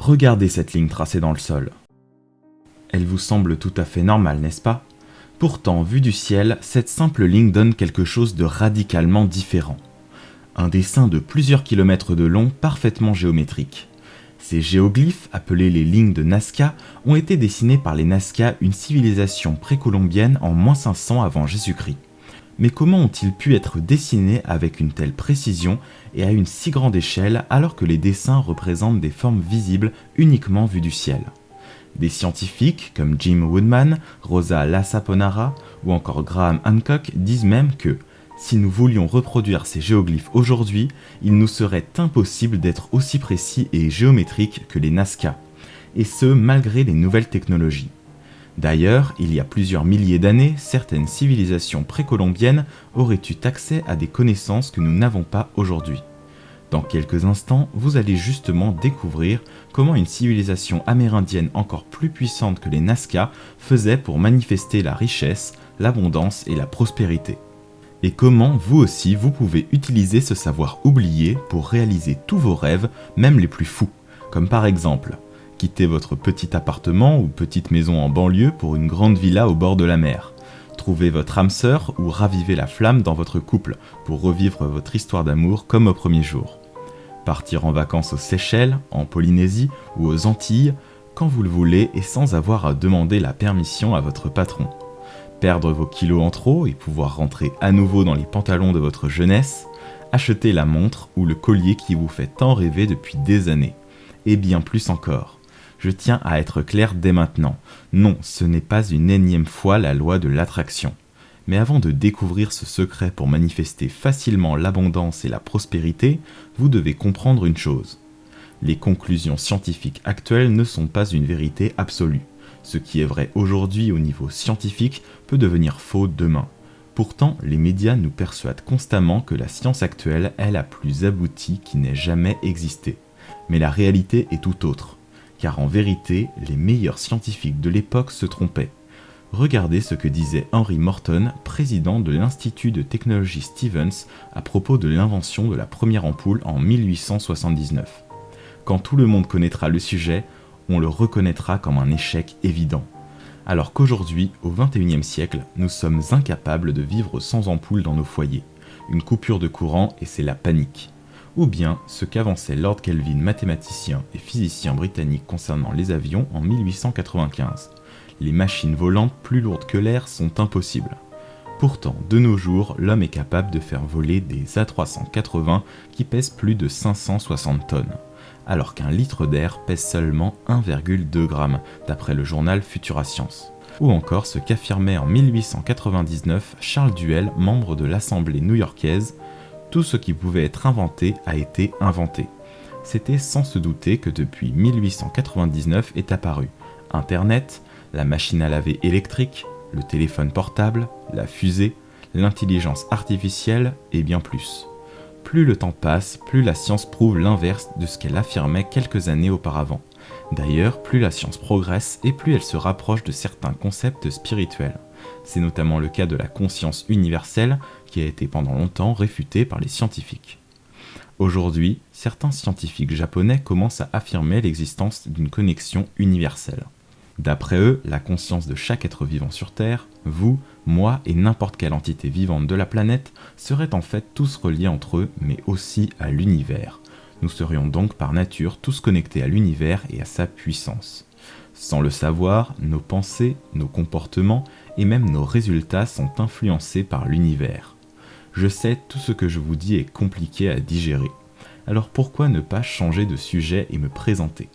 Regardez cette ligne tracée dans le sol. Elle vous semble tout à fait normale, n'est-ce pas ? Pourtant, vue du ciel, cette simple ligne donne quelque chose de radicalement différent. Un dessin de plusieurs kilomètres de long, parfaitement géométrique. Ces géoglyphes, appelés les lignes de Nazca, ont été dessinés par les Nazca, une civilisation précolombienne en -500 avant Jésus-Christ. Mais comment ont-ils pu être dessinés avec une telle précision et à une si grande échelle alors que les dessins représentent des formes visibles uniquement vues du ciel ? Des scientifiques comme Jim Woodman, Rosa Lassaponara ou encore Graham Hancock disent même que si nous voulions reproduire ces géoglyphes aujourd'hui, il nous serait impossible d'être aussi précis et géométriques que les Nazca, et ce malgré les nouvelles technologies. D'ailleurs, il y a plusieurs milliers d'années, certaines civilisations précolombiennes auraient eu accès à des connaissances que nous n'avons pas aujourd'hui. Dans quelques instants, vous allez justement découvrir comment une civilisation amérindienne encore plus puissante que les Nazca faisait pour manifester la richesse, l'abondance et la prospérité. Et comment vous aussi vous pouvez utiliser ce savoir oublié pour réaliser tous vos rêves, même les plus fous, comme par exemple quitter votre petit appartement ou petite maison en banlieue pour une grande villa au bord de la mer, trouver votre âme sœur ou raviver la flamme dans votre couple pour revivre votre histoire d'amour comme au premier jour, partir en vacances aux Seychelles, en Polynésie ou aux Antilles quand vous le voulez et sans avoir à demander la permission à votre patron. Perdre vos kilos en trop et pouvoir rentrer à nouveau dans les pantalons de votre jeunesse, acheter la montre ou le collier qui vous fait tant rêver depuis des années, et bien plus encore. Je tiens à être clair dès maintenant, non, ce n'est pas une énième fois la loi de l'attraction. Mais avant de découvrir ce secret pour manifester facilement l'abondance et la prospérité, vous devez comprendre une chose. Les conclusions scientifiques actuelles ne sont pas une vérité absolue. Ce qui est vrai aujourd'hui au niveau scientifique peut devenir faux demain. Pourtant, les médias nous persuadent constamment que la science actuelle est la plus aboutie qui n'ait jamais existé. Mais la réalité est tout autre. Car en vérité, les meilleurs scientifiques de l'époque se trompaient. Regardez ce que disait Henry Morton, président de l'Institut de technologie Stevens, à propos de l'invention de la première ampoule en 1879. Quand tout le monde connaîtra le sujet, on le reconnaîtra comme un échec évident. Alors qu'aujourd'hui, au XXIe siècle, nous sommes incapables de vivre sans ampoule dans nos foyers. Une coupure de courant et c'est la panique. Ou bien ce qu'avançait Lord Kelvin, mathématicien et physicien britannique concernant les avions en 1895. Les machines volantes plus lourdes que l'air sont impossibles. Pourtant, de nos jours, l'homme est capable de faire voler des A380 qui pèsent plus de 560 tonnes. Alors qu'un litre d'air pèse seulement 1,2 g, d'après le journal Futura Science. Ou encore ce qu'affirmait en 1899 Charles Duell, membre de l'Assemblée new-yorkaise, tout ce qui pouvait être inventé a été inventé. C'était sans se douter que depuis 1899 est apparu Internet, la machine à laver électrique, le téléphone portable, la fusée, l'intelligence artificielle et bien plus. Plus le temps passe, plus la science prouve l'inverse de ce qu'elle affirmait quelques années auparavant. D'ailleurs, plus la science progresse et plus elle se rapproche de certains concepts spirituels. C'est notamment le cas de la conscience universelle qui a été pendant longtemps réfutée par les scientifiques. Aujourd'hui, certains scientifiques japonais commencent à affirmer l'existence d'une connexion universelle. D'après eux, la conscience de chaque être vivant sur Terre, vous, moi et n'importe quelle entité vivante de la planète, seraient en fait tous reliés entre eux, mais aussi à l'univers. Nous serions donc par nature tous connectés à l'univers et à sa puissance. Sans le savoir, nos pensées, nos comportements et même nos résultats sont influencés par l'univers. Je sais, tout ce que je vous dis est compliqué à digérer. Alors pourquoi ne pas changer de sujet et me présenter ?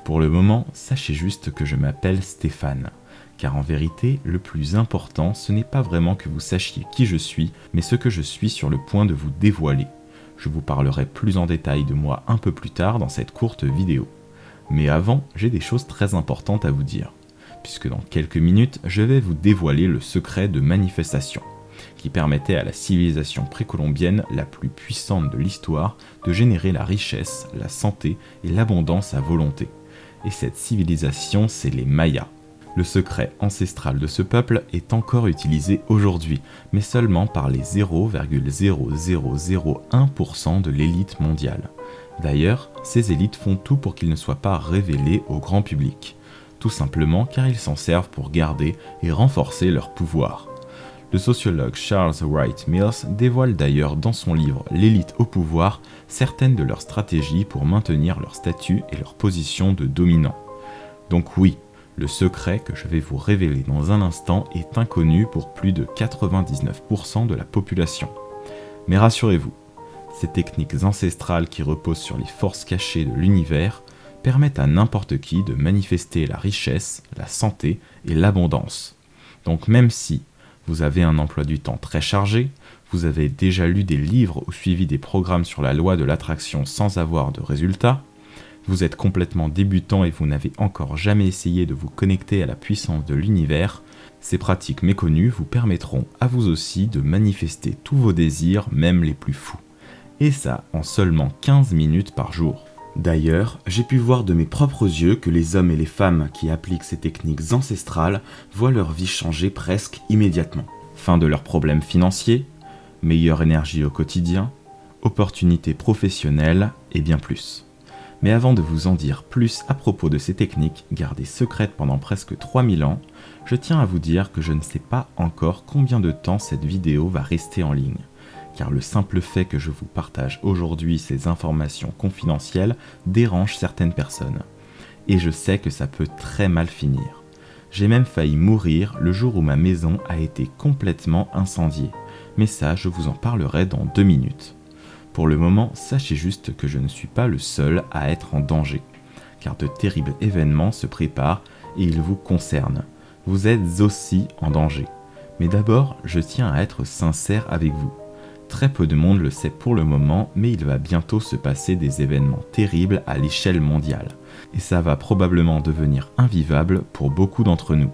Pour le moment, sachez juste que je m'appelle Stéphane. Car en vérité, le plus important, ce n'est pas vraiment que vous sachiez qui je suis, mais ce que je suis sur le point de vous dévoiler. Je vous parlerai plus en détail de moi un peu plus tard dans cette courte vidéo. Mais avant, j'ai des choses très importantes à vous dire, puisque dans quelques minutes, je vais vous dévoiler le secret de manifestation, qui permettait à la civilisation précolombienne la plus puissante de l'histoire de générer la richesse, la santé et l'abondance à volonté. Et cette civilisation, c'est les Mayas. Le secret ancestral de ce peuple est encore utilisé aujourd'hui, mais seulement par les 0,0001% de l'élite mondiale. D'ailleurs, ces élites font tout pour qu'ils ne soient pas révélés au grand public, tout simplement car ils s'en servent pour garder et renforcer leur pouvoir. Le sociologue Charles Wright Mills dévoile d'ailleurs dans son livre L'élite au pouvoir certaines de leurs stratégies pour maintenir leur statut et leur position de dominant. Donc oui, le secret que je vais vous révéler dans un instant est inconnu pour plus de 99% de la population. Mais rassurez-vous, ces techniques ancestrales qui reposent sur les forces cachées de l'univers permettent à n'importe qui de manifester la richesse, la santé et l'abondance. Donc même si vous avez un emploi du temps très chargé, vous avez déjà lu des livres ou suivi des programmes sur la loi de l'attraction sans avoir de résultats, vous êtes complètement débutant et vous n'avez encore jamais essayé de vous connecter à la puissance de l'univers, ces pratiques méconnues vous permettront à vous aussi de manifester tous vos désirs, même les plus fous. Et ça en seulement 15 minutes par jour. D'ailleurs, j'ai pu voir de mes propres yeux que les hommes et les femmes qui appliquent ces techniques ancestrales voient leur vie changer presque immédiatement. Fin de leurs problèmes financiers, meilleure énergie au quotidien, opportunités professionnelles et bien plus. Mais avant de vous en dire plus à propos de ces techniques gardées secrètes pendant presque 3000 ans, je tiens à vous dire que je ne sais pas encore combien de temps cette vidéo va rester en ligne. Car le simple fait que je vous partage aujourd'hui ces informations confidentielles dérange certaines personnes. Et je sais que ça peut très mal finir. J'ai même failli mourir le jour où ma maison a été complètement incendiée. Mais ça, je vous en parlerai dans 2 minutes. Pour le moment, sachez juste que je ne suis pas le seul à être en danger. Car de terribles événements se préparent et ils vous concernent. Vous êtes aussi en danger. Mais d'abord, je tiens à être sincère avec vous. Très peu de monde le sait pour le moment, mais il va bientôt se passer des événements terribles à l'échelle mondiale. Et ça va probablement devenir invivable pour beaucoup d'entre nous.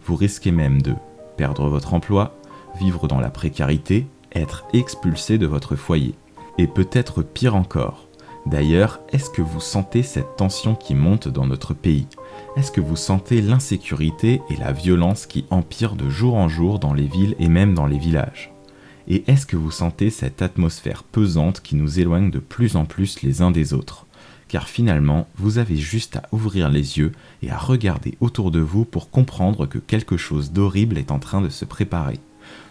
Vous risquez même de perdre votre emploi, vivre dans la précarité, être expulsé de votre foyer. Et peut-être pire encore. D'ailleurs, est-ce que vous sentez cette tension qui monte dans notre pays ? Est-ce que vous sentez l'insécurité et la violence qui empirent de jour en jour dans les villes et même dans les villages ? Et est-ce que vous sentez cette atmosphère pesante qui nous éloigne de plus en plus les uns des autres ? Car finalement, vous avez juste à ouvrir les yeux et à regarder autour de vous pour comprendre que quelque chose d'horrible est en train de se préparer.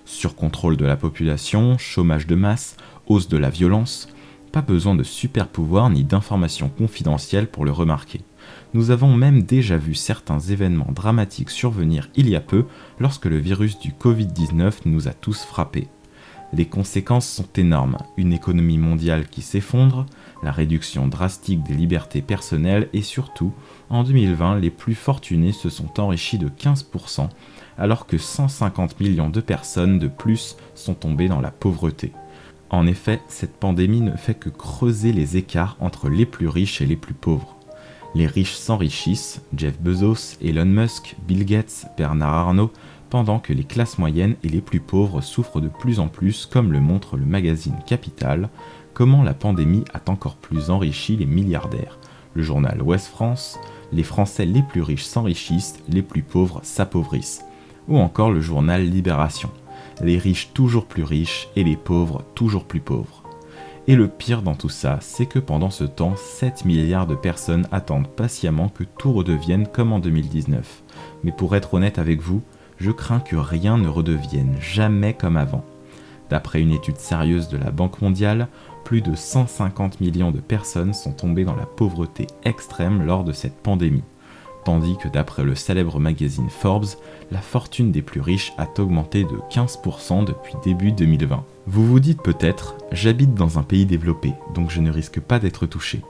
Surcontrôle de la population, chômage de masse, hausse de la violence, pas besoin de super pouvoirs ni d'informations confidentielles pour le remarquer. Nous avons même déjà vu certains événements dramatiques survenir il y a peu lorsque le virus du Covid-19 nous a tous frappés. Les conséquences sont énormes, une économie mondiale qui s'effondre, la réduction drastique des libertés personnelles et surtout, en 2020, les plus fortunés se sont enrichis de 15%, alors que 150 millions de personnes de plus sont tombées dans la pauvreté. En effet, cette pandémie ne fait que creuser les écarts entre les plus riches et les plus pauvres. Les riches s'enrichissent, Jeff Bezos, Elon Musk, Bill Gates, Bernard Arnault, pendant que les classes moyennes et les plus pauvres souffrent de plus en plus, comme le montre le magazine Capital, comment la pandémie a encore plus enrichi les milliardaires. Le journal Ouest France, les Français les plus riches s'enrichissent, les plus pauvres s'appauvrissent. Ou encore le journal Libération, les riches toujours plus riches et les pauvres toujours plus pauvres. Et le pire dans tout ça, c'est que pendant ce temps, 7 milliards de personnes attendent patiemment que tout redevienne comme en 2019. Mais pour être honnête avec vous, je crains que rien ne redevienne jamais comme avant. D'après une étude sérieuse de la Banque mondiale, plus de 150 millions de personnes sont tombées dans la pauvreté extrême lors de cette pandémie. Tandis que d'après le célèbre magazine Forbes, la fortune des plus riches a augmenté de 15% depuis début 2020. Vous vous dites peut-être, j'habite dans un pays développé, donc je ne risque pas d'être touché.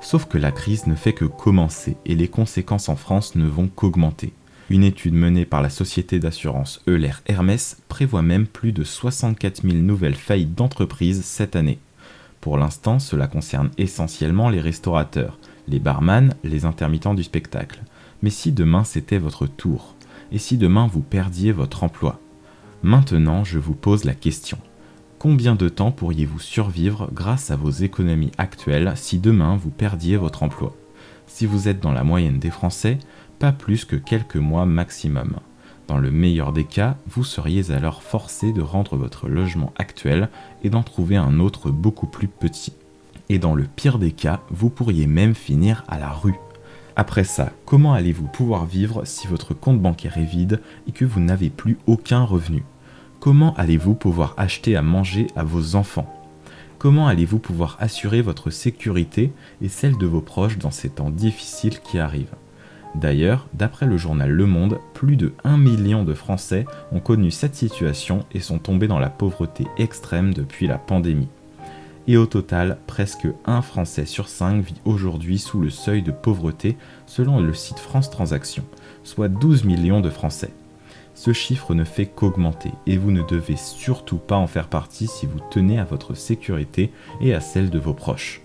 Sauf que la crise ne fait que commencer et les conséquences en France ne vont qu'augmenter. Une étude menée par la société d'assurance Euler Hermès prévoit même plus de 64 000 nouvelles faillites d'entreprises cette année. Pour l'instant, cela concerne essentiellement les restaurateurs, les barman, les intermittents du spectacle. Mais si demain c'était votre tour, et si demain vous perdiez votre emploi ? Maintenant, je vous pose la question. Combien de temps pourriez-vous survivre grâce à vos économies actuelles si demain vous perdiez votre emploi ? Si vous êtes dans la moyenne des Français, pas plus que quelques mois maximum. Dans le meilleur des cas, vous seriez alors forcé de rendre votre logement actuel et d'en trouver un autre beaucoup plus petit. Et dans le pire des cas, vous pourriez même finir à la rue. Après ça, comment allez-vous pouvoir vivre si votre compte bancaire est vide et que vous n'avez plus aucun revenu? Comment allez-vous pouvoir acheter à manger à vos enfants? Comment allez-vous pouvoir assurer votre sécurité et celle de vos proches dans ces temps difficiles qui arrivent? D'ailleurs, d'après le journal Le Monde, plus de 1 million de Français ont connu cette situation et sont tombés dans la pauvreté extrême depuis la pandémie. Et au total, presque 1 Français sur 5 vit aujourd'hui sous le seuil de pauvreté selon le site France Transactions, soit 12 millions de Français. Ce chiffre ne fait qu'augmenter et vous ne devez surtout pas en faire partie si vous tenez à votre sécurité et à celle de vos proches.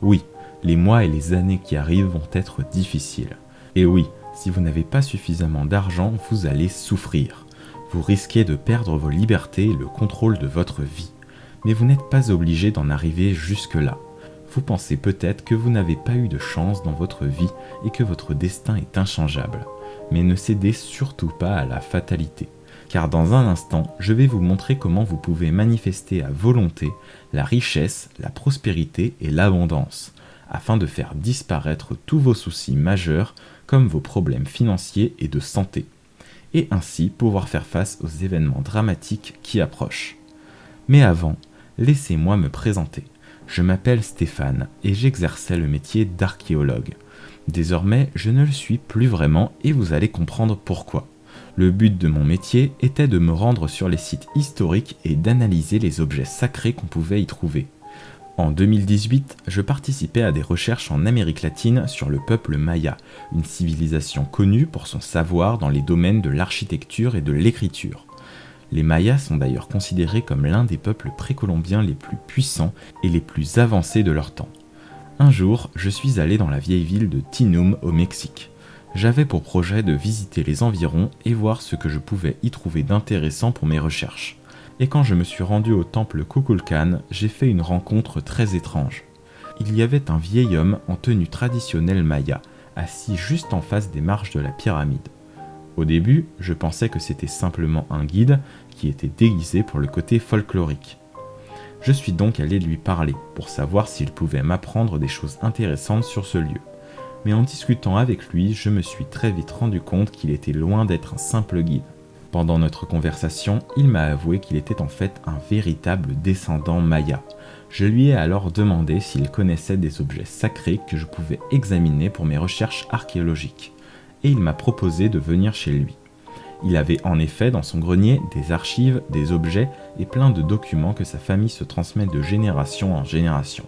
Oui, les mois et les années qui arrivent vont être difficiles. Et oui, si vous n'avez pas suffisamment d'argent, vous allez souffrir. Vous risquez de perdre vos libertés et le contrôle de votre vie. Mais vous n'êtes pas obligé d'en arriver jusque-là. Vous pensez peut-être que vous n'avez pas eu de chance dans votre vie et que votre destin est inchangeable. Mais ne cédez surtout pas à la fatalité. Car dans un instant, je vais vous montrer comment vous pouvez manifester à volonté la richesse, la prospérité et l'abondance, afin de faire disparaître tous vos soucis majeurs comme vos problèmes financiers et de santé, et ainsi pouvoir faire face aux événements dramatiques qui approchent. Mais avant, laissez-moi me présenter. Je m'appelle Stéphane et j'exerçais le métier d'archéologue. Désormais, je ne le suis plus vraiment et vous allez comprendre pourquoi. Le but de mon métier était de me rendre sur les sites historiques et d'analyser les objets sacrés qu'on pouvait y trouver. En 2018, je participais à des recherches en Amérique latine sur le peuple maya, une civilisation connue pour son savoir dans les domaines de l'architecture et de l'écriture. Les Mayas sont d'ailleurs considérés comme l'un des peuples précolombiens les plus puissants et les plus avancés de leur temps. Un jour, je suis allé dans la vieille ville de Tinum au Mexique. J'avais pour projet de visiter les environs et voir ce que je pouvais y trouver d'intéressant pour mes recherches. Et quand je me suis rendu au temple Kukulkan, j'ai fait une rencontre très étrange. Il y avait un vieil homme en tenue traditionnelle maya, assis juste en face des marches de la pyramide. Au début, je pensais que c'était simplement un guide qui était déguisé pour le côté folklorique. Je suis donc allé lui parler pour savoir s'il pouvait m'apprendre des choses intéressantes sur ce lieu. Mais en discutant avec lui, je me suis très vite rendu compte qu'il était loin d'être un simple guide. Pendant notre conversation, il m'a avoué qu'il était en fait un véritable descendant maya. Je lui ai alors demandé s'il connaissait des objets sacrés que je pouvais examiner pour mes recherches archéologiques. Et il m'a proposé de venir chez lui. Il avait en effet dans son grenier des archives, des objets et plein de documents que sa famille se transmet de génération en génération.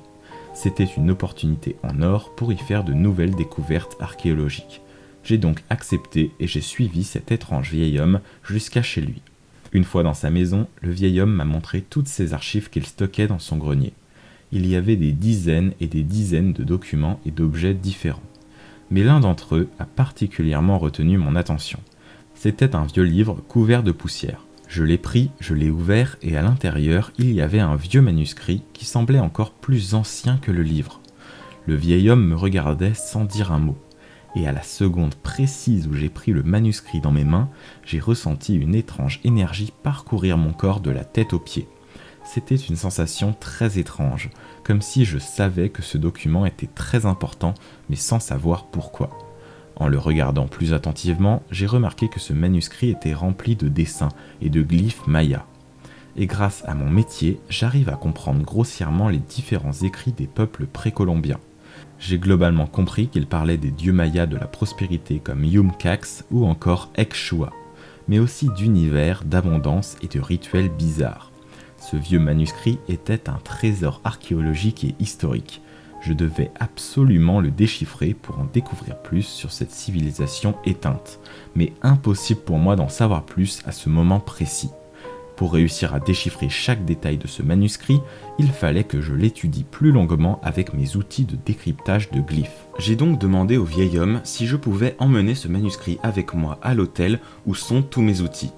C'était une opportunité en or pour y faire de nouvelles découvertes archéologiques. J'ai donc accepté et j'ai suivi cet étrange vieil homme jusqu'à chez lui. Une fois dans sa maison, le vieil homme m'a montré toutes ces archives qu'il stockait dans son grenier. Il y avait des dizaines et des dizaines de documents et d'objets différents. Mais l'un d'entre eux a particulièrement retenu mon attention. C'était un vieux livre couvert de poussière. Je l'ai pris, je l'ai ouvert et à l'intérieur, il y avait un vieux manuscrit qui semblait encore plus ancien que le livre. Le vieil homme me regardait sans dire un mot. Et à la seconde précise où j'ai pris le manuscrit dans mes mains, j'ai ressenti une étrange énergie parcourir mon corps de la tête aux pieds. C'était une sensation très étrange, comme si je savais que ce document était très important, mais sans savoir pourquoi. En le regardant plus attentivement, j'ai remarqué que ce manuscrit était rempli de dessins et de glyphes mayas. Et grâce à mon métier, j'arrive à comprendre grossièrement les différents écrits des peuples précolombiens. J'ai globalement compris qu'il parlait des dieux mayas de la prospérité comme Yumcax ou encore Exshua, mais aussi d'univers, d'abondance et de rituels bizarres. Ce vieux manuscrit était un trésor archéologique et historique. Je devais absolument le déchiffrer pour en découvrir plus sur cette civilisation éteinte, mais impossible pour moi d'en savoir plus à ce moment précis. Pour réussir à déchiffrer chaque détail de ce manuscrit, il fallait que je l'étudie plus longuement avec mes outils de décryptage de glyphes. J'ai donc demandé au vieil homme si je pouvais emmener ce manuscrit avec moi à l'hôtel où sont tous mes outils.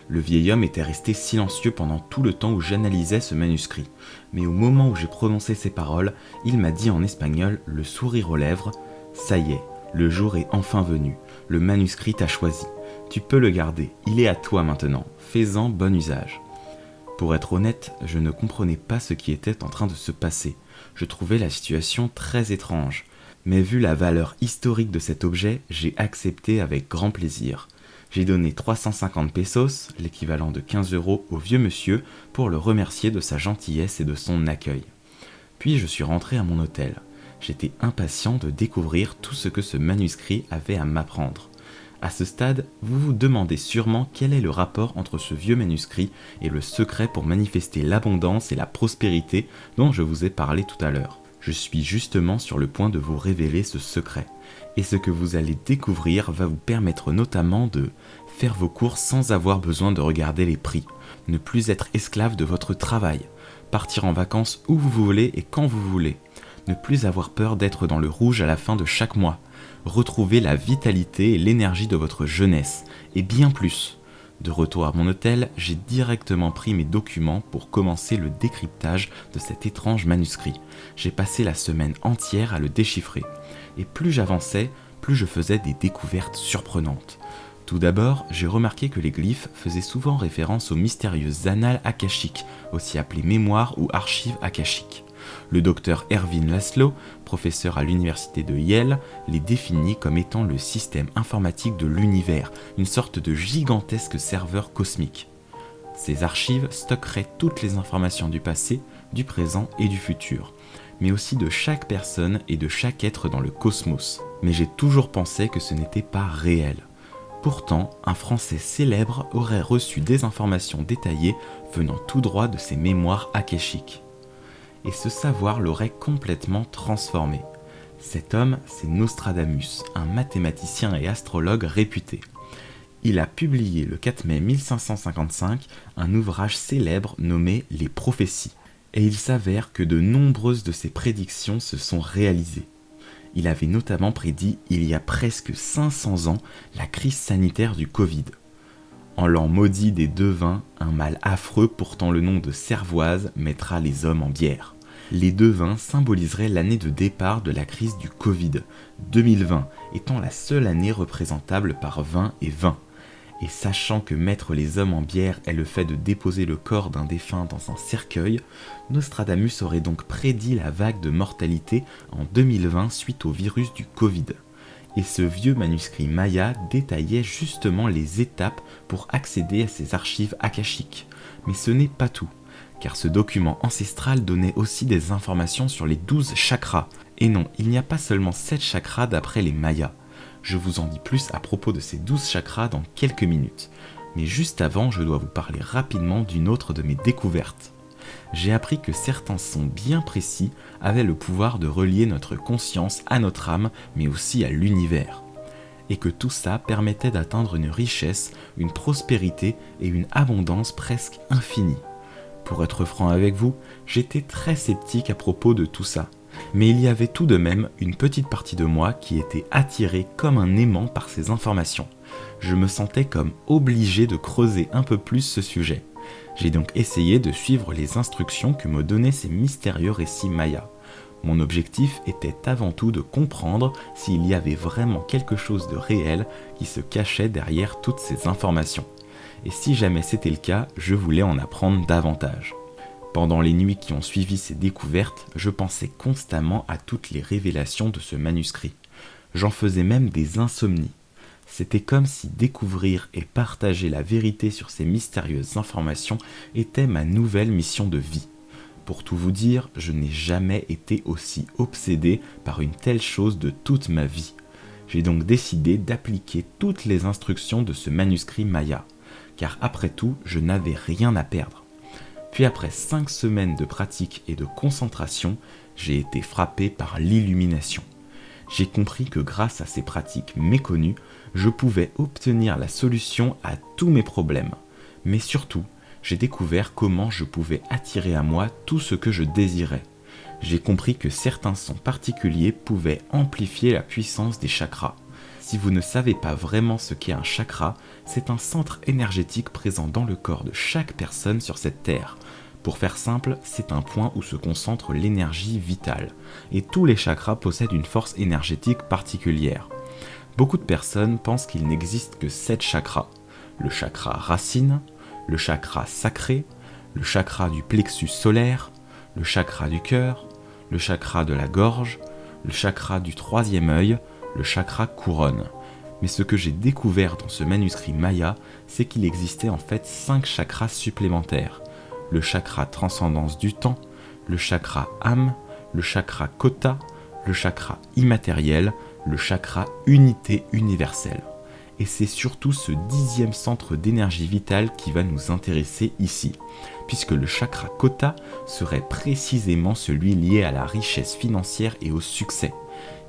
Le vieil homme était resté silencieux pendant tout le temps où j'analysais ce manuscrit, mais au moment où j'ai prononcé ces paroles, il m'a dit en espagnol, le sourire aux lèvres « Ça y est, le jour est enfin venu, le manuscrit t'a choisi. Tu peux le garder, il est à toi maintenant, fais-en bon usage. » Pour être honnête, je ne comprenais pas ce qui était en train de se passer. Je trouvais la situation très étrange, mais vu la valeur historique de cet objet, j'ai accepté avec grand plaisir. J'ai donné 350 pesos, l'équivalent de 15 € au vieux monsieur, pour le remercier de sa gentillesse et de son accueil. Puis je suis rentré à mon hôtel. J'étais impatient de découvrir tout ce que ce manuscrit avait à m'apprendre. À ce stade, vous vous demandez sûrement quel est le rapport entre ce vieux manuscrit et le secret pour manifester l'abondance et la prospérité dont je vous ai parlé tout à l'heure. Je suis justement sur le point de vous révéler ce secret. Et ce que vous allez découvrir va vous permettre notamment de faire vos courses sans avoir besoin de regarder les prix, ne plus être esclave de votre travail, partir en vacances où vous voulez et quand vous voulez, ne plus avoir peur d'être dans le rouge à la fin de chaque mois, retrouver la vitalité et l'énergie de votre jeunesse, et bien plus. De retour à mon hôtel, j'ai directement pris mes documents pour commencer le décryptage de cet étrange manuscrit. J'ai passé la semaine entière à le déchiffrer, et plus j'avançais, plus je faisais des découvertes surprenantes. Tout d'abord, j'ai remarqué que les glyphes faisaient souvent référence aux mystérieuses annales akashiques, aussi appelées mémoires ou archives akashiques. Le docteur Erwin Laszlo, professeur à l'université de Yale, les définit comme étant le système informatique de l'univers, une sorte de gigantesque serveur cosmique. Ces archives stockeraient toutes les informations du passé, du présent et du futur, mais aussi de chaque personne et de chaque être dans le cosmos. Mais j'ai toujours pensé que ce n'était pas réel. Pourtant, un Français célèbre aurait reçu des informations détaillées venant tout droit de ses mémoires akashiques. Et ce savoir l'aurait complètement transformé. Cet homme, c'est Nostradamus, un mathématicien et astrologue réputé. Il a publié le 4 mai 1555 un ouvrage célèbre nommé Les Prophéties. Et il s'avère que de nombreuses de ses prédictions se sont réalisées. Il avait notamment prédit il y a presque 500 ans la crise sanitaire du Covid. En l'an maudit des devins, un mal affreux portant le nom de cervoise mettra les hommes en bière. Les devins symboliseraient l'année de départ de la crise du Covid, 2020 étant la seule année représentable par 20 et 20. Et sachant que mettre les hommes en bière est le fait de déposer le corps d'un défunt dans un cercueil, Nostradamus aurait donc prédit la vague de mortalité en 2020 suite au virus du Covid. Et ce vieux manuscrit maya détaillait justement les étapes pour accéder à ces archives akashiques. Mais ce n'est pas tout, car ce document ancestral donnait aussi des informations sur les 12 chakras. Et non, il n'y a pas seulement 7 chakras d'après les mayas. Je vous en dis plus à propos de ces 12 chakras dans quelques minutes. Mais juste avant, je dois vous parler rapidement d'une autre de mes découvertes. J'ai appris que certains sons bien précis avaient le pouvoir de relier notre conscience à notre âme, mais aussi à l'univers. Et que tout ça permettait d'atteindre une richesse, une prospérité et une abondance presque infinie. Pour être franc avec vous, j'étais très sceptique à propos de tout ça. Mais il y avait tout de même une petite partie de moi qui était attirée comme un aimant par ces informations. Je me sentais comme obligé de creuser un peu plus ce sujet. J'ai donc essayé de suivre les instructions que me donnaient ces mystérieux récits mayas. Mon objectif était avant tout de comprendre s'il y avait vraiment quelque chose de réel qui se cachait derrière toutes ces informations. Et si jamais c'était le cas, je voulais en apprendre davantage. Pendant les nuits qui ont suivi ces découvertes, je pensais constamment à toutes les révélations de ce manuscrit. J'en faisais même des insomnies. C'était comme si découvrir et partager la vérité sur ces mystérieuses informations était ma nouvelle mission de vie. Pour tout vous dire, je n'ai jamais été aussi obsédé par une telle chose de toute ma vie. J'ai donc décidé d'appliquer toutes les instructions de ce manuscrit maya, car après tout, je n'avais rien à perdre. Puis après 5 semaines de pratique et de concentration, j'ai été frappé par l'illumination. J'ai compris que grâce à ces pratiques méconnues, je pouvais obtenir la solution à tous mes problèmes. Mais surtout, j'ai découvert comment je pouvais attirer à moi tout ce que je désirais. J'ai compris que certains sons particuliers pouvaient amplifier la puissance des chakras. Si vous ne savez pas vraiment ce qu'est un chakra, c'est un centre énergétique présent dans le corps de chaque personne sur cette terre. Pour faire simple, c'est un point où se concentre l'énergie vitale. Et tous les chakras possèdent une force énergétique particulière. Beaucoup de personnes pensent qu'il n'existe que 7 chakras. Le chakra racine, le chakra sacré, le chakra du plexus solaire, le chakra du cœur, le chakra de la gorge, le chakra du troisième œil, le chakra couronne. Mais ce que j'ai découvert dans ce manuscrit maya, c'est qu'il existait en fait 5 chakras supplémentaires. Le chakra transcendance du temps, le chakra âme, le chakra kota, le chakra immatériel, le chakra unité universelle. Et c'est surtout ce 10e centre d'énergie vitale qui va nous intéresser ici, puisque le chakra kota serait précisément celui lié à la richesse financière et au succès.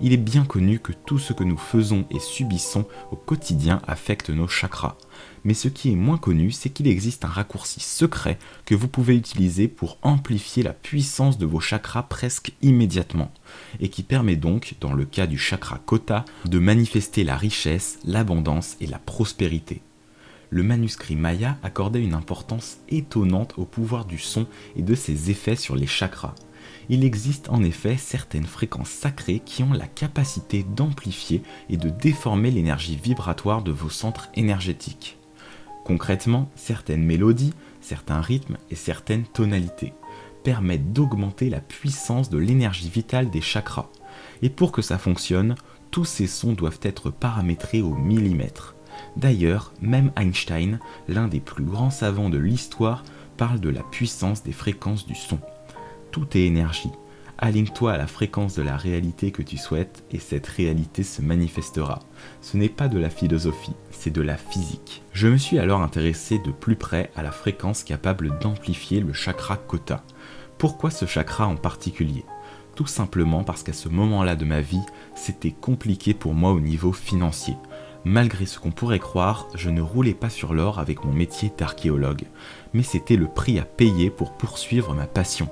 Il est bien connu que tout ce que nous faisons et subissons au quotidien affecte nos chakras. Mais ce qui est moins connu, c'est qu'il existe un raccourci secret que vous pouvez utiliser pour amplifier la puissance de vos chakras presque immédiatement, et qui permet donc, dans le cas du chakra kota, de manifester la richesse, l'abondance et la prospérité. Le manuscrit maya accordait une importance étonnante au pouvoir du son et de ses effets sur les chakras. Il existe en effet certaines fréquences sacrées qui ont la capacité d'amplifier et de déformer l'énergie vibratoire de vos centres énergétiques. Concrètement, certaines mélodies, certains rythmes et certaines tonalités permettent d'augmenter la puissance de l'énergie vitale des chakras. Et pour que ça fonctionne, tous ces sons doivent être paramétrés au millimètre. D'ailleurs, même Einstein, l'un des plus grands savants de l'histoire, parle de la puissance des fréquences du son. Tout est énergie. Aligne-toi à la fréquence de la réalité que tu souhaites et cette réalité se manifestera. Ce n'est pas de la philosophie, c'est de la physique. Je me suis alors intéressé de plus près à la fréquence capable d'amplifier le chakra kota. Pourquoi ce chakra en particulier ? Tout simplement parce qu'à ce moment-là de ma vie, c'était compliqué pour moi au niveau financier. Malgré ce qu'on pourrait croire, je ne roulais pas sur l'or avec mon métier d'archéologue, mais c'était le prix à payer pour poursuivre ma passion.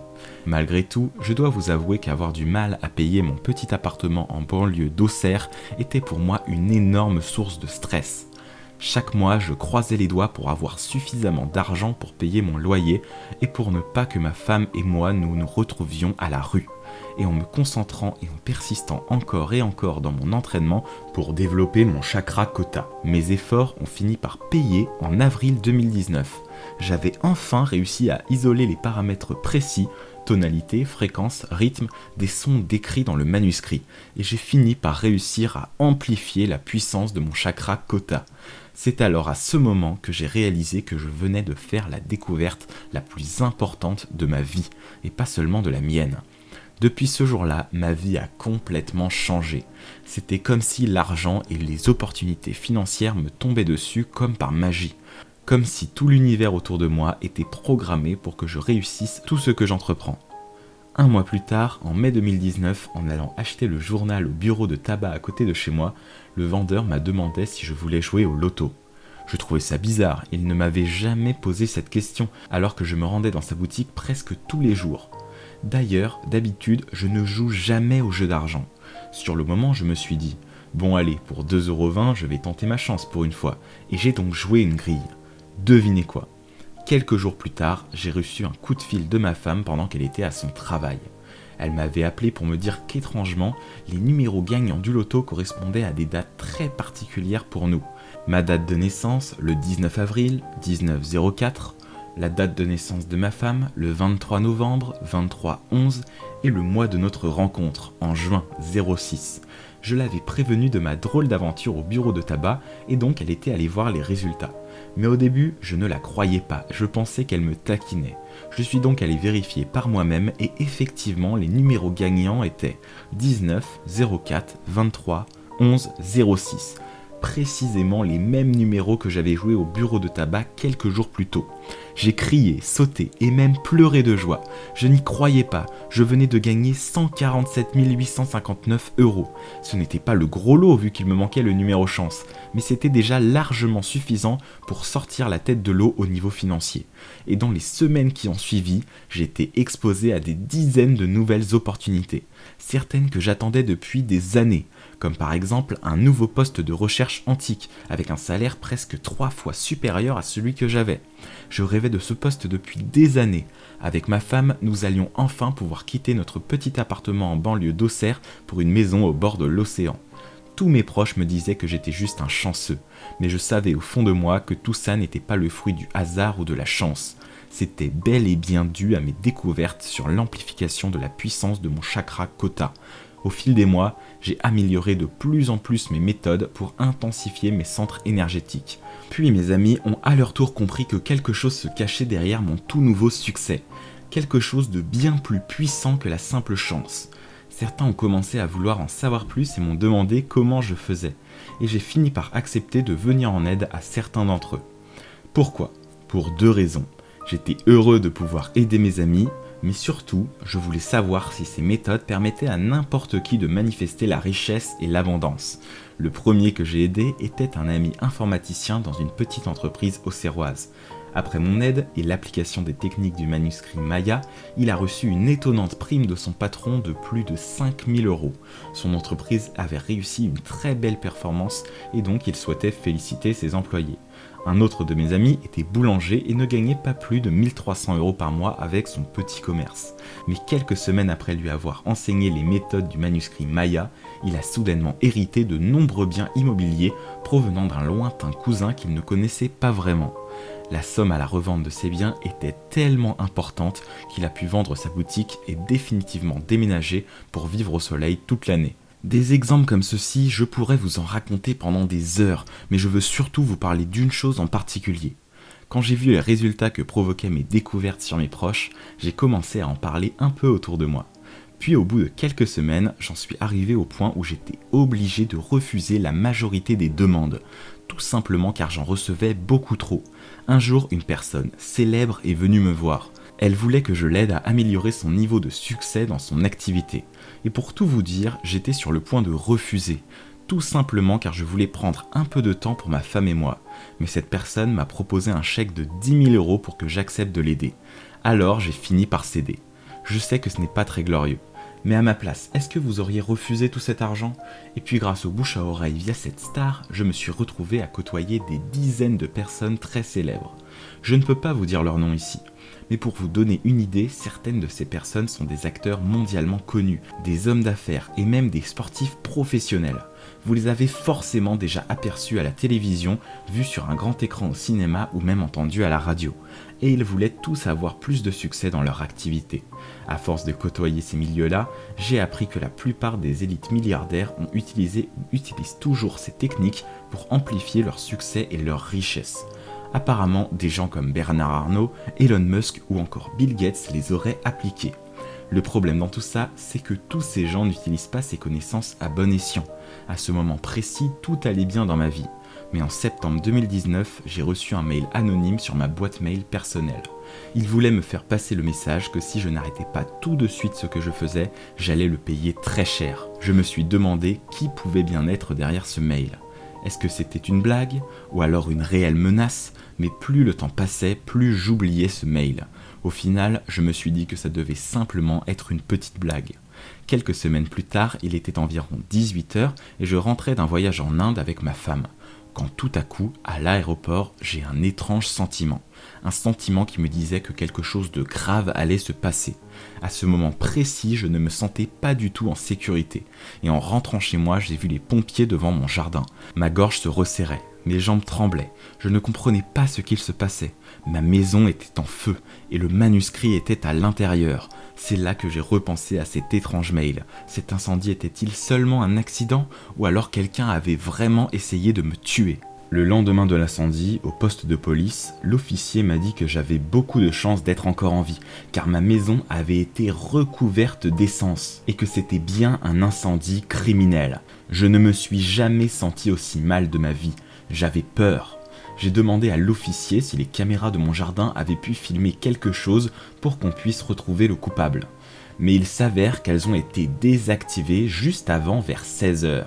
Malgré tout, je dois vous avouer qu'avoir du mal à payer mon petit appartement en banlieue d'Auxerre était pour moi une énorme source de stress. Chaque mois, je croisais les doigts pour avoir suffisamment d'argent pour payer mon loyer et pour ne pas que ma femme et moi nous retrouvions à la rue. Et en me concentrant et en persistant encore et encore dans mon entraînement pour développer mon chakra kota. Mes efforts ont fini par payer en avril 2019. J'avais enfin réussi à isoler les paramètres précis, tonalité, fréquence, rythme, des sons décrits dans le manuscrit, et j'ai fini par réussir à amplifier la puissance de mon chakra kota. C'est alors à ce moment que j'ai réalisé que je venais de faire la découverte la plus importante de ma vie, et pas seulement de la mienne. Depuis ce jour-là, ma vie a complètement changé. C'était comme si l'argent et les opportunités financières me tombaient dessus comme par magie. Comme si tout l'univers autour de moi était programmé pour que je réussisse tout ce que j'entreprends. Un mois plus tard, en mai 2019, en allant acheter le journal au bureau de tabac à côté de chez moi, le vendeur m'a demandé si je voulais jouer au loto. Je trouvais ça bizarre, il ne m'avait jamais posé cette question, alors que je me rendais dans sa boutique presque tous les jours. D'ailleurs, d'habitude, je ne joue jamais au jeu d'argent. Sur le moment, je me suis dit, bon allez, pour 2,20 €, je vais tenter ma chance pour une fois, et j'ai donc joué une grille. Devinez quoi ? Quelques jours plus tard, j'ai reçu un coup de fil de ma femme pendant qu'elle était à son travail. Elle m'avait appelé pour me dire qu'étrangement, les numéros gagnants du loto correspondaient à des dates très particulières pour nous. Ma date de naissance, le 19 avril, 1904, la date de naissance de ma femme, le 23 novembre, 23/11, et le mois de notre rencontre, en juin 06. Je l'avais prévenue de ma drôle d'aventure au bureau de tabac, et donc elle était allée voir les résultats. Mais au début, je ne la croyais pas, je pensais qu'elle me taquinait. Je suis donc allé vérifier par moi-même, et effectivement, les numéros gagnants étaient 19, 04, 23, 11, 06. Précisément les mêmes numéros que j'avais joués au bureau de tabac quelques jours plus tôt. J'ai crié, sauté et même pleuré de joie. Je n'y croyais pas, je venais de gagner 147 859 €. Ce n'était pas le gros lot vu qu'il me manquait le numéro chance, mais c'était déjà largement suffisant pour sortir la tête de l'eau au niveau financier. Et dans les semaines qui ont suivi, j'étais exposé à des dizaines de nouvelles opportunités, certaines que j'attendais depuis des années, comme par exemple un nouveau poste de recherche antique, avec un salaire presque 3 fois supérieur à celui que j'avais. Je rêvais de ce poste depuis des années. Avec ma femme, nous allions enfin pouvoir quitter notre petit appartement en banlieue d'Auxerre pour une maison au bord de l'océan. Tous mes proches me disaient que j'étais juste un chanceux, mais je savais au fond de moi que tout ça n'était pas le fruit du hasard ou de la chance. c'était bel et bien dû à mes découvertes sur l'amplification de la puissance de mon chakra Kota. Au fil des mois, j'ai amélioré de plus en plus mes méthodes pour intensifier mes centres énergétiques. Puis mes amis ont à leur tour compris que quelque chose se cachait derrière mon tout nouveau succès. Quelque chose de bien plus puissant que la simple chance. Certains ont commencé à vouloir en savoir plus et m'ont demandé comment je faisais. Et j'ai fini par accepter de venir en aide à certains d'entre eux. Pourquoi ? Pour 2 raisons. J'étais heureux de pouvoir aider mes amis, mais surtout, je voulais savoir si ces méthodes permettaient à n'importe qui de manifester la richesse et l'abondance. Le premier que j'ai aidé était un ami informaticien dans une petite entreprise auxerroise. Après mon aide et l'application des techniques du manuscrit Maya, il a reçu une étonnante prime de son patron de plus de 5 000 €. Son entreprise avait réussi une très belle performance et donc il souhaitait féliciter ses employés. Un autre de mes amis était boulanger et ne gagnait pas plus de 1 300 € par mois avec son petit commerce. Mais quelques semaines après lui avoir enseigné les méthodes du manuscrit Maya, il a soudainement hérité de nombreux biens immobiliers provenant d'un lointain cousin qu'il ne connaissait pas vraiment. La somme à la revente de ses biens était tellement importante qu'il a pu vendre sa boutique et définitivement déménager pour vivre au soleil toute l'année. Des exemples comme ceux-ci, je pourrais vous en raconter pendant des heures, mais je veux surtout vous parler d'une chose en particulier. Quand j'ai vu les résultats que provoquaient mes découvertes sur mes proches, j'ai commencé à en parler un peu autour de moi. Puis au bout de quelques semaines, j'en suis arrivé au point où j'étais obligé de refuser la majorité des demandes, tout simplement car j'en recevais beaucoup trop. Un jour, une personne célèbre est venue me voir. Elle voulait que je l'aide à améliorer son niveau de succès dans son activité. Et pour tout vous dire, j'étais sur le point de refuser, tout simplement car je voulais prendre un peu de temps pour ma femme et moi. Mais cette personne m'a proposé un chèque de 10 000 € pour que j'accepte de l'aider. Alors j'ai fini par céder. Je sais que ce n'est pas très glorieux. Mais à ma place, est-ce que vous auriez refusé tout cet argent ? Et puis grâce au bouche à oreille via cette star, je me suis retrouvé à côtoyer des dizaines de personnes très célèbres. Je ne peux pas vous dire leur nom ici. Mais pour vous donner une idée, certaines de ces personnes sont des acteurs mondialement connus, des hommes d'affaires et même des sportifs professionnels. Vous les avez forcément déjà aperçus à la télévision, vus sur un grand écran au cinéma ou même entendus à la radio. Et ils voulaient tous avoir plus de succès dans leur activité. À force de côtoyer ces milieux-là, j'ai appris que la plupart des élites milliardaires ont utilisé ou utilisent toujours ces techniques pour amplifier leur succès et leur richesse. Apparemment, des gens comme Bernard Arnault, Elon Musk ou encore Bill Gates les auraient appliqués. Le problème dans tout ça, c'est que tous ces gens n'utilisent pas ces connaissances à bon escient. À ce moment précis, tout allait bien dans ma vie. Mais en septembre 2019, j'ai reçu un mail anonyme sur ma boîte mail personnelle. Il voulait me faire passer le message que si je n'arrêtais pas tout de suite ce que je faisais, j'allais le payer très cher. Je me suis demandé qui pouvait bien être derrière ce mail. Est-ce que c'était une blague ou alors une réelle menace ? Mais plus le temps passait, plus j'oubliais ce mail. Au final, je me suis dit que ça devait simplement être une petite blague. Quelques semaines plus tard, il était environ 18h et je rentrais d'un voyage en Inde avec ma femme. Quand tout à coup, à l'aéroport, j'ai un étrange sentiment. Un sentiment qui me disait que quelque chose de grave allait se passer. À ce moment précis, je ne me sentais pas du tout en sécurité. Et en rentrant chez moi, j'ai vu les pompiers devant mon jardin. Ma gorge se resserrait, mes jambes tremblaient. Je ne comprenais pas ce qu'il se passait. Ma maison était en feu et le manuscrit était à l'intérieur. C'est là que j'ai repensé à cet étrange mail. Cet incendie était-il seulement un accident ou alors quelqu'un avait vraiment essayé de me tuer ? Le lendemain de l'incendie, au poste de police, l'officier m'a dit que j'avais beaucoup de chance d'être encore en vie, car ma maison avait été recouverte d'essence et que c'était bien un incendie criminel. Je ne me suis jamais senti aussi mal de ma vie. J'avais peur. J'ai demandé à l'officier si les caméras de mon jardin avaient pu filmer quelque chose pour qu'on puisse retrouver le coupable. Mais il s'avère qu'elles ont été désactivées juste avant vers 16h.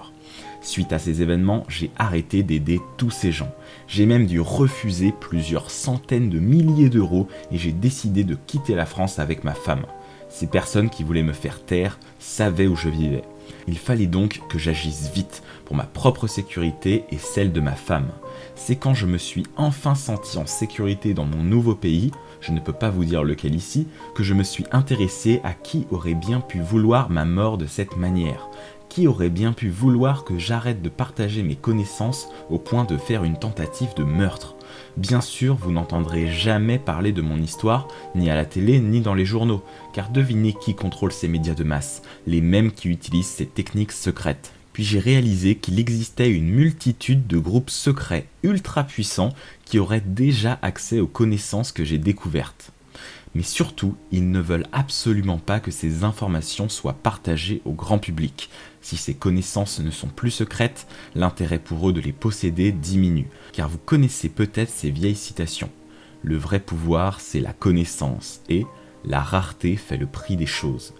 Suite à ces événements, j'ai arrêté d'aider tous ces gens. J'ai même dû refuser plusieurs centaines de milliers d'euros et j'ai décidé de quitter la France avec ma femme. Ces personnes qui voulaient me faire taire savaient où je vivais. Il fallait donc que j'agisse vite pour ma propre sécurité et celle de ma femme. C'est quand je me suis enfin senti en sécurité dans mon nouveau pays, je ne peux pas vous dire lequel ici, que je me suis intéressé à qui aurait bien pu vouloir ma mort de cette manière. Qui aurait bien pu vouloir que j'arrête de partager mes connaissances au point de faire une tentative de meurtre ? Bien sûr, vous n'entendrez jamais parler de mon histoire, ni à la télé, ni dans les journaux, car devinez qui contrôle ces médias de masse, les mêmes qui utilisent ces techniques secrètes. Puis j'ai réalisé qu'il existait une multitude de groupes secrets ultra puissants qui auraient déjà accès aux connaissances que j'ai découvertes. Mais surtout, ils ne veulent absolument pas que ces informations soient partagées au grand public. Si ces connaissances ne sont plus secrètes, l'intérêt pour eux de les posséder diminue, car vous connaissez peut-être ces vieilles citations. Le vrai pouvoir, c'est la connaissance, et la rareté fait le prix des choses.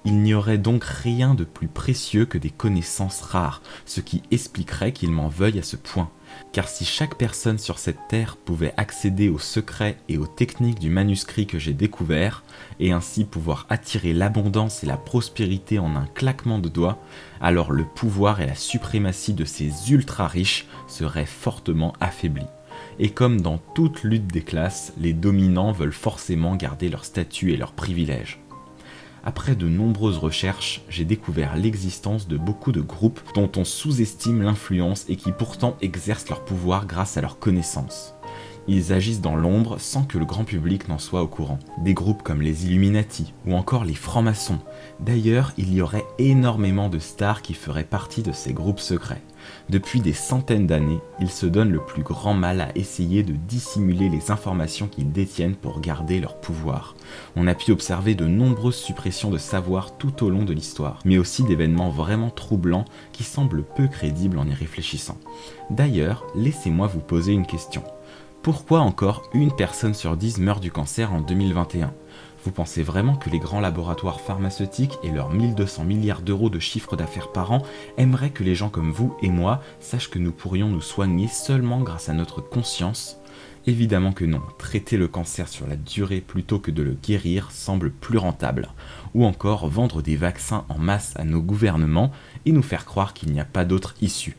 Il n'y aurait donc rien de plus précieux que des connaissances rares, ce qui expliquerait qu'ils m'en veuillent à ce point. Car si chaque personne sur cette terre pouvait accéder aux secrets et aux techniques du manuscrit que j'ai découvert, et ainsi pouvoir attirer l'abondance et la prospérité en un claquement de doigts, alors le pouvoir et la suprématie de ces ultra-riches seraient fortement affaiblis. Et comme dans toute lutte des classes, les dominants veulent forcément garder leur statut et leurs privilèges. Après de nombreuses recherches, j'ai découvert l'existence de beaucoup de groupes dont on sous-estime l'influence et qui pourtant exercent leur pouvoir grâce à leurs connaissances. Ils agissent dans l'ombre sans que le grand public n'en soit au courant. Des groupes comme les Illuminati ou encore les francs-maçons. D'ailleurs, il y aurait énormément de stars qui feraient partie de ces groupes secrets. Depuis des centaines d'années, ils se donnent le plus grand mal à essayer de dissimuler les informations qu'ils détiennent pour garder leur pouvoir. On a pu observer de nombreuses suppressions de savoir tout au long de l'histoire, mais aussi d'événements vraiment troublants qui semblent peu crédibles en y réfléchissant. D'ailleurs, laissez-moi vous poser une question. Pourquoi encore une personne sur 10 meurt du cancer en 2021 ? Vous pensez vraiment que les grands laboratoires pharmaceutiques et leurs 1200 milliards d'euros de chiffre d'affaires par an aimeraient que les gens comme vous et moi sachent que nous pourrions nous soigner seulement grâce à notre conscience ? Évidemment que non, traiter le cancer sur la durée plutôt que de le guérir semble plus rentable. Ou encore vendre des vaccins en masse à nos gouvernements et nous faire croire qu'il n'y a pas d'autre issue.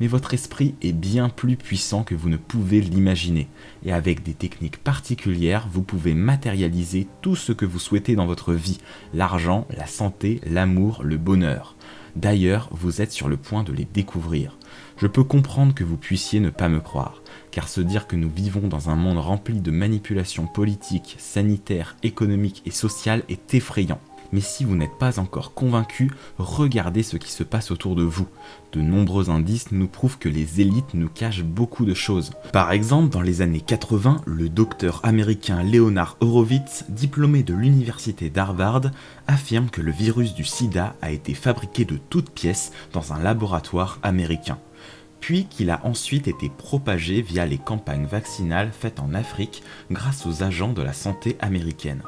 Mais votre esprit est bien plus puissant que vous ne pouvez l'imaginer, et avec des techniques particulières, vous pouvez matérialiser tout ce que vous souhaitez dans votre vie, l'argent, la santé, l'amour, le bonheur. D'ailleurs, vous êtes sur le point de les découvrir. Je peux comprendre que vous puissiez ne pas me croire, car se dire que nous vivons dans un monde rempli de manipulations politiques, sanitaires, économiques et sociales est effrayant. Mais si vous n'êtes pas encore convaincu, regardez ce qui se passe autour de vous. De nombreux indices nous prouvent que les élites nous cachent beaucoup de choses. Par exemple, dans les années 80, le docteur américain Leonard Horowitz, diplômé de l'université d'Harvard, affirme que le virus du sida a été fabriqué de toutes pièces dans un laboratoire américain. Puis qu'il a ensuite été propagé via les campagnes vaccinales faites en Afrique grâce aux agents de la santé américaine.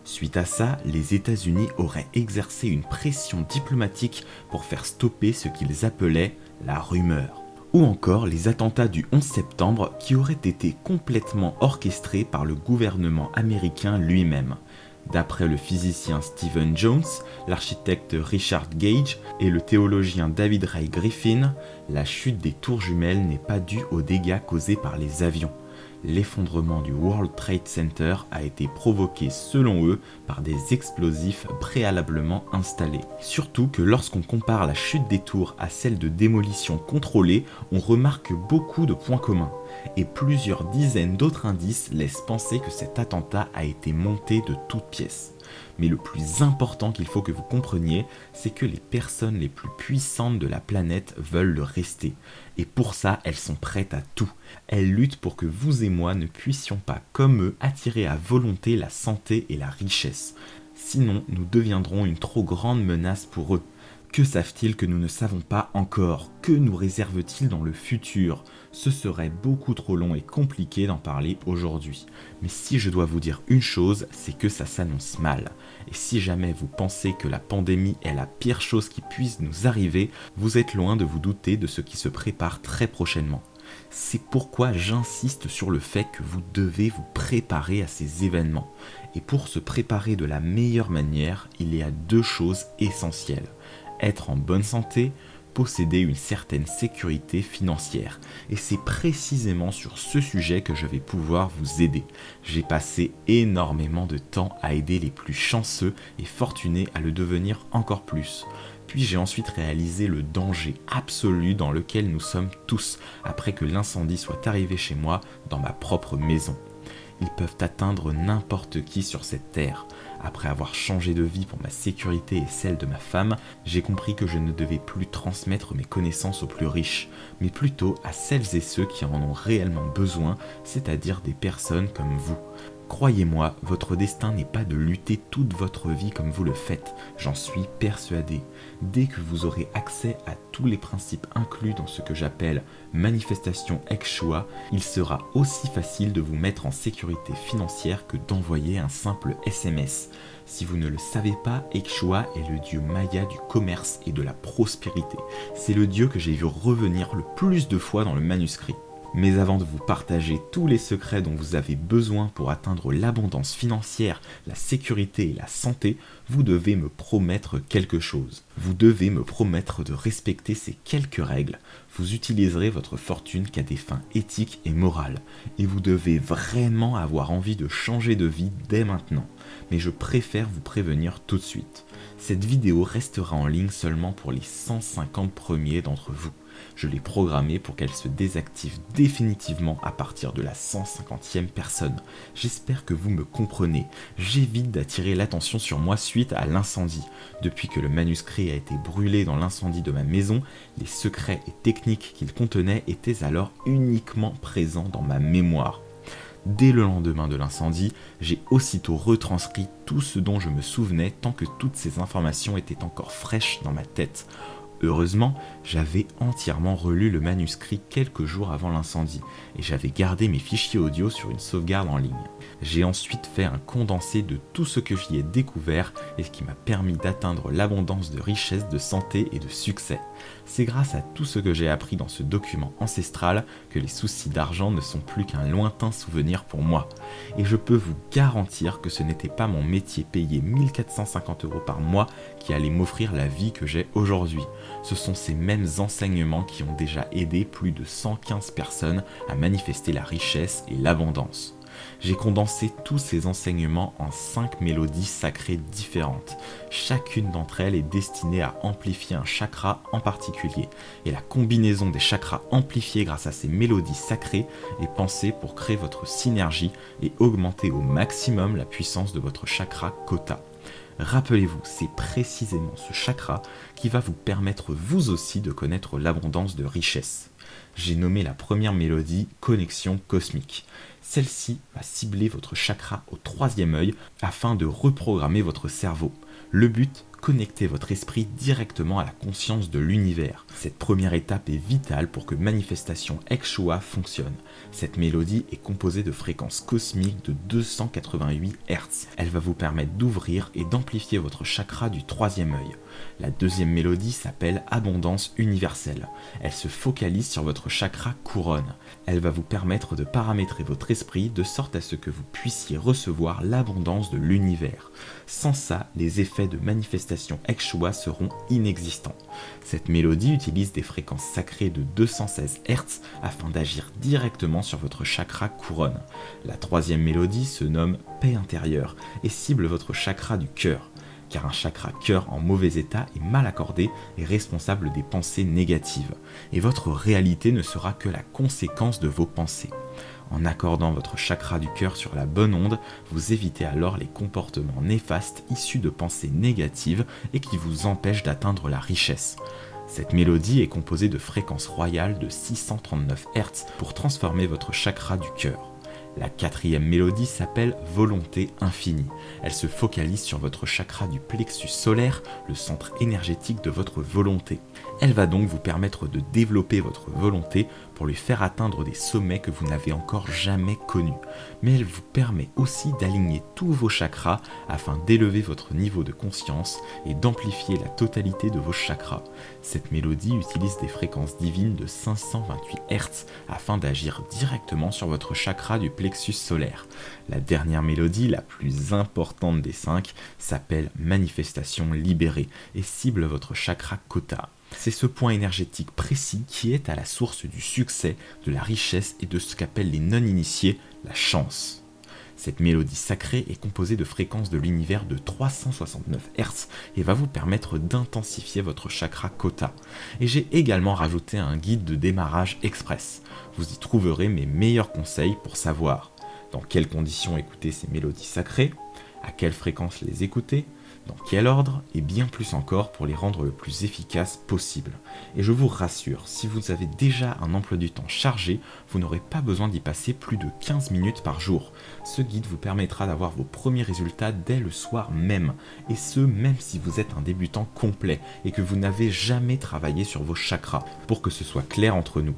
Suite à ça, les États-Unis auraient exercé une pression diplomatique pour faire stopper ce qu'ils appelaient la rumeur. Ou encore les attentats du 11 septembre qui auraient été complètement orchestrés par le gouvernement américain lui-même. D'après le physicien Stephen Jones, l'architecte Richard Gage et le théologien David Ray Griffin, la chute des tours jumelles n'est pas due aux dégâts causés par les avions. L'effondrement du World Trade Center a été provoqué selon eux par des explosifs préalablement installés. Surtout que lorsqu'on compare la chute des tours à celle de démolition contrôlée, on remarque beaucoup de points communs. Et plusieurs dizaines d'autres indices laissent penser que cet attentat a été monté de toutes pièces. Mais le plus important qu'il faut que vous compreniez, c'est que les personnes les plus puissantes de la planète veulent le rester. Et pour ça, elles sont prêtes à tout. Elles luttent pour que vous et moi ne puissions pas, comme eux, attirer à volonté la santé et la richesse. Sinon, nous deviendrons une trop grande menace pour eux. Que savent-ils que nous ne savons pas encore ? Que nous réservent-ils dans le futur ? Ce serait beaucoup trop long et compliqué d'en parler aujourd'hui. Mais si je dois vous dire une chose, c'est que ça s'annonce mal. Et si jamais vous pensez que la pandémie est la pire chose qui puisse nous arriver, vous êtes loin de vous douter de ce qui se prépare très prochainement. C'est pourquoi j'insiste sur le fait que vous devez vous préparer à ces événements. Et pour se préparer de la meilleure manière, il y a 2 choses essentielles. Être en bonne santé, posséder une certaine sécurité financière. Et c'est précisément sur ce sujet que je vais pouvoir vous aider. J'ai passé énormément de temps à aider les plus chanceux et fortunés à le devenir encore plus. Puis j'ai ensuite réalisé le danger absolu dans lequel nous sommes tous après que l'incendie soit arrivé chez moi dans ma propre maison. Ils peuvent atteindre n'importe qui sur cette terre. Après avoir changé de vie pour ma sécurité et celle de ma femme, j'ai compris que je ne devais plus transmettre mes connaissances aux plus riches, mais plutôt à celles et ceux qui en ont réellement besoin, c'est-à-dire des personnes comme vous. Croyez-moi, votre destin n'est pas de lutter toute votre vie comme vous le faites, j'en suis persuadé. Dès que vous aurez accès à tous les principes inclus dans ce que j'appelle manifestation ex choix, il sera aussi facile de vous mettre en sécurité financière que d'envoyer un simple SMS. Si vous ne le savez pas, Ekshua est le dieu maya du commerce et de la prospérité. C'est le dieu que j'ai vu revenir le plus de fois dans le manuscrit. Mais avant de vous partager tous les secrets dont vous avez besoin pour atteindre l'abondance financière, la sécurité et la santé, vous devez me promettre quelque chose. Vous devez me promettre de respecter ces quelques règles. Vous utiliserez votre fortune qu'à des fins éthiques et morales. Et vous devez vraiment avoir envie de changer de vie dès maintenant. Mais je préfère vous prévenir tout de suite. Cette vidéo restera en ligne seulement pour les 150 premiers d'entre vous. Je l'ai programmée pour qu'elle se désactive définitivement à partir de la 150e personne. J'espère que vous me comprenez. J'évite d'attirer l'attention sur moi suite à l'incendie. Depuis que le manuscrit a été brûlé dans l'incendie de ma maison, les secrets et techniques qu'il contenait étaient alors uniquement présents dans ma mémoire. Dès le lendemain de l'incendie, j'ai aussitôt retranscrit tout ce dont je me souvenais tant que toutes ces informations étaient encore fraîches dans ma tête. Heureusement, j'avais entièrement relu le manuscrit quelques jours avant l'incendie et j'avais gardé mes fichiers audio sur une sauvegarde en ligne. J'ai ensuite fait un condensé de tout ce que j'y ai découvert et ce qui m'a permis d'atteindre l'abondance de richesse, de santé et de succès. C'est grâce à tout ce que j'ai appris dans ce document ancestral que les soucis d'argent ne sont plus qu'un lointain souvenir pour moi. Et je peux vous garantir que ce n'était pas mon métier payé 1450 € par mois qui allait m'offrir la vie que j'ai aujourd'hui. Ce sont ces mêmes enseignements qui ont déjà aidé plus de 115 personnes à manifester la richesse et l'abondance. J'ai condensé tous ces enseignements en 5 mélodies sacrées différentes. Chacune d'entre elles est destinée à amplifier un chakra en particulier. Et la combinaison des chakras amplifiés grâce à ces mélodies sacrées est pensée pour créer votre synergie et augmenter au maximum la puissance de votre chakra Kota. Rappelez-vous, c'est précisément ce chakra qui va vous permettre vous aussi de connaître l'abondance de richesse. J'ai nommé la première mélodie Connexion Cosmique. Celle-ci va cibler votre chakra au 3e œil afin de reprogrammer votre cerveau. Le but, connecter votre esprit directement à la conscience de l'univers. Cette première étape est vitale pour que Manifestation Ekshua fonctionne. Cette mélodie est composée de fréquences cosmiques de 288 Hz. Elle va vous permettre d'ouvrir et d'amplifier votre chakra du 3e œil. La deuxième mélodie s'appelle Abondance universelle. Elle se focalise sur votre chakra couronne. Elle va vous permettre de paramétrer votre esprit de sorte à ce que vous puissiez recevoir l'abondance de l'univers. Sans ça, les effets de Manifestation Ekshua seront inexistants. Cette mélodie utilise des fréquences sacrées de 216 Hz afin d'agir directement sur votre chakra couronne. La troisième mélodie se nomme Paix intérieure et cible votre chakra du cœur. Car un chakra cœur en mauvais état et mal accordé est responsable des pensées négatives, et votre réalité ne sera que la conséquence de vos pensées. En accordant votre chakra du cœur sur la bonne onde, vous évitez alors les comportements néfastes issus de pensées négatives et qui vous empêchent d'atteindre la richesse. Cette mélodie est composée de fréquences royales de 639 Hz pour transformer votre chakra du cœur. La quatrième mélodie s'appelle Volonté infinie. Elle se focalise sur votre chakra du plexus solaire, le centre énergétique de votre volonté. Elle va donc vous permettre de développer votre volonté pour lui faire atteindre des sommets que vous n'avez encore jamais connus. Mais elle vous permet aussi d'aligner tous vos chakras afin d'élever votre niveau de conscience et d'amplifier la totalité de vos chakras. Cette mélodie utilise des fréquences divines de 528 Hz afin d'agir directement sur votre chakra du plexus solaire. La dernière mélodie, la plus importante des 5, s'appelle Manifestation libérée et cible votre chakra Kota. C'est ce point énergétique précis qui est à la source du succès, de la richesse et de ce qu'appellent les non-initiés la chance. Cette mélodie sacrée est composée de fréquences de l'univers de 369 Hz et va vous permettre d'intensifier votre chakra Kota. Et j'ai également rajouté un guide de démarrage express. Vous y trouverez mes meilleurs conseils pour savoir dans quelles conditions écouter ces mélodies sacrées, à quelle fréquence les écouter, dans quel ordre, et bien plus encore pour les rendre le plus efficaces possible. Et je vous rassure, si vous avez déjà un emploi du temps chargé, vous n'aurez pas besoin d'y passer plus de 15 minutes par jour. Ce guide vous permettra d'avoir vos premiers résultats dès le soir même, et ce même si vous êtes un débutant complet et que vous n'avez jamais travaillé sur vos chakras. Pour que ce soit clair entre nous,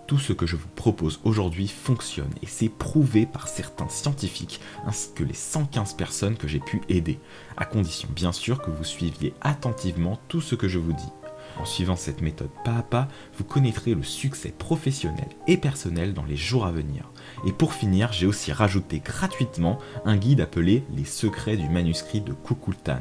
tout ce que je vous propose aujourd'hui fonctionne et c'est prouvé par certains scientifiques ainsi que les 115 personnes que j'ai pu aider, à condition bien sûr que vous suiviez attentivement tout ce que je vous dis. En suivant cette méthode pas à pas, vous connaîtrez le succès professionnel et personnel dans les jours à venir. Et pour finir, j'ai aussi rajouté gratuitement un guide appelé « Les secrets du manuscrit de Kukultan ».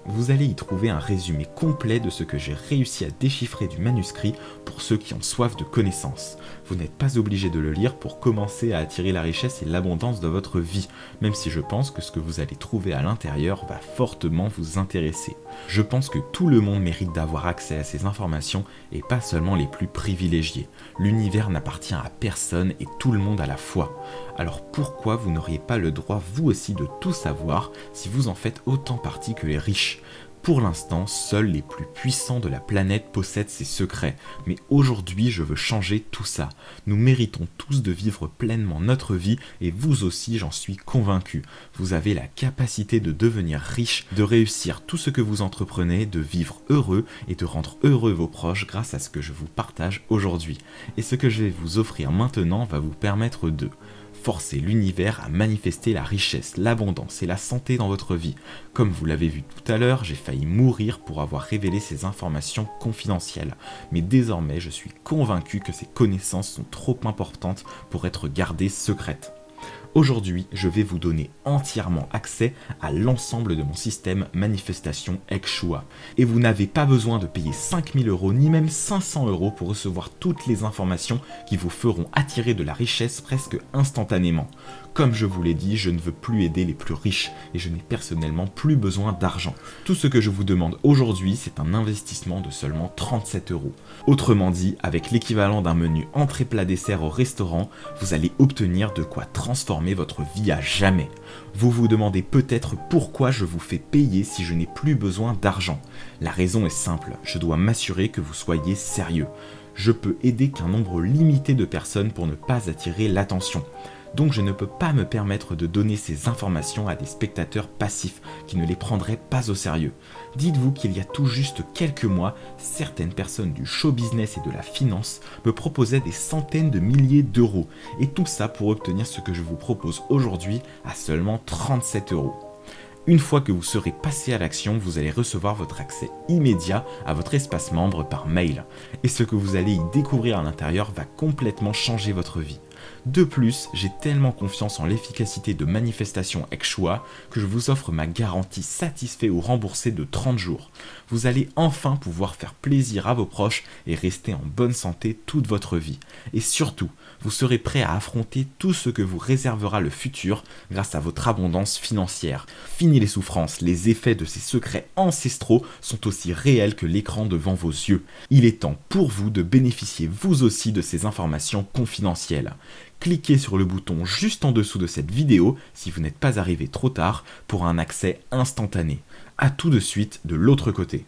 Vous allez y trouver un résumé complet de ce que j'ai réussi à déchiffrer du manuscrit pour ceux qui ont soif de connaissances. Vous n'êtes pas obligé de le lire pour commencer à attirer la richesse et l'abondance de votre vie, même si je pense que ce que vous allez trouver à l'intérieur va fortement vous intéresser. Je pense que tout le monde mérite d'avoir accès à ces informations et pas seulement les plus privilégiés. L'univers n'appartient à personne et tout le monde à la fois. Alors pourquoi vous n'auriez pas le droit vous aussi de tout savoir si vous en faites autant partie que les riches ? Pour l'instant, seuls les plus puissants de la planète possèdent ces secrets, mais aujourd'hui je veux changer tout ça. Nous méritons tous de vivre pleinement notre vie et vous aussi j'en suis convaincu. Vous avez la capacité de devenir riche, de réussir tout ce que vous entreprenez, de vivre heureux et de rendre heureux vos proches grâce à ce que je vous partage aujourd'hui. Et ce que je vais vous offrir maintenant va vous permettre de forcer l'univers à manifester la richesse, l'abondance et la santé dans votre vie. Comme vous l'avez vu tout à l'heure, j'ai failli mourir pour avoir révélé ces informations confidentielles. Mais désormais, je suis convaincu que ces connaissances sont trop importantes pour être gardées secrètes. Aujourd'hui, je vais vous donner entièrement accès à l'ensemble de mon système Manifestation Ekshua. Et vous n'avez pas besoin de payer 5000 € ni même 500 € pour recevoir toutes les informations qui vous feront attirer de la richesse presque instantanément. Comme je vous l'ai dit, je ne veux plus aider les plus riches et je n'ai personnellement plus besoin d'argent. Tout ce que je vous demande aujourd'hui, c'est un investissement de seulement 37 €. Autrement dit, avec l'équivalent d'un menu entrée plat dessert au restaurant, vous allez obtenir de quoi transformer votre vie à jamais. Vous vous demandez peut-être pourquoi je vous fais payer si je n'ai plus besoin d'argent. La raison est simple, je dois m'assurer que vous soyez sérieux. Je peux aider qu'un nombre limité de personnes pour ne pas attirer l'attention. Donc je ne peux pas me permettre de donner ces informations à des spectateurs passifs qui ne les prendraient pas au sérieux. Dites-vous qu'il y a tout juste quelques mois, certaines personnes du show business et de la finance me proposaient des centaines de milliers d'euros. Et tout ça pour obtenir ce que je vous propose aujourd'hui à seulement 37 €. Une fois que vous serez passé à l'action, vous allez recevoir votre accès immédiat à votre espace membre par mail. Et ce que vous allez y découvrir à l'intérieur va complètement changer votre vie. De plus, j'ai tellement confiance en l'efficacité de Manifestation Ekshua que je vous offre ma garantie satisfait ou remboursée de 30 jours. Vous allez enfin pouvoir faire plaisir à vos proches et rester en bonne santé toute votre vie. Et surtout, vous serez prêt à affronter tout ce que vous réservera le futur grâce à votre abondance financière. Fini les souffrances, les effets de ces secrets ancestraux sont aussi réels que l'écran devant vos yeux. Il est temps pour vous de bénéficier vous aussi de ces informations confidentielles. Cliquez sur le bouton juste en dessous de cette vidéo si vous n'êtes pas arrivé trop tard pour un accès instantané. À tout de suite de l'autre côté.